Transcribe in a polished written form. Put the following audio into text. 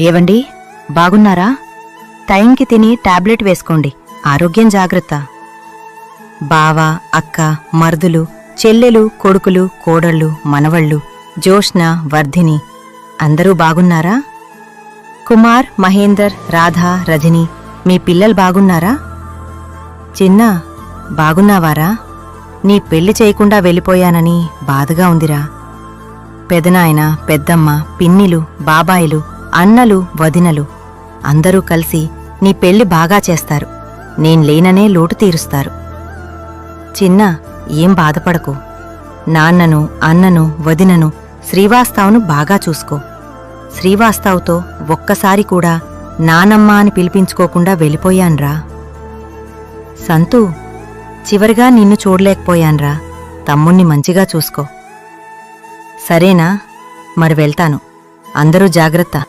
ఏవండి, బాగున్నారా? టైంకి తిని టాబ్లెట్ వేసుకోండి. ఆరోగ్యం జాగ్రత్త. బావ, అక్క, మర్దులు, చెల్లెలు, కొడుకులు, కోడళ్ళు, మనవళ్ళు, జోష్న, వర్ధిని అందరూ బాగున్నారా? కుమార్, మహేందర్, రాధా, రజని మీ పిల్లలు బాగున్నారా? చిన్నా, బాగున్నావారా? నీ పెళ్లి చేయకుండా వెళ్ళిపోయానని బాధగా ఉందిరా. పెదనాయన, పెద్దమ్మ, పిన్నిలు, బాబాయిలు, అన్నలు, వదినలు అందరూ కలిసి నీ పెళ్లి బాగా చేస్తారు. నేను లేననే లోటు తీరుస్తారు. చిన్నా, ఏం బాధపడకు. నాన్నను, అన్నను, వదినను, శ్రీవాస్తవును బాగా చూసుకో. శ్రీవాస్తవుతో ఒక్కసారి కూడా నానమ్మ అని పిలిపించుకోకుండా వెళ్ళిపోయాన్రా. సంతూ, చివరిగా నిన్ను చూడలేకపోయాన్రా. తమ్ముణ్ణి మంచిగా చూసుకో. సరేనా? మరి వెళ్తాను. అందరూ జాగ్రత్త.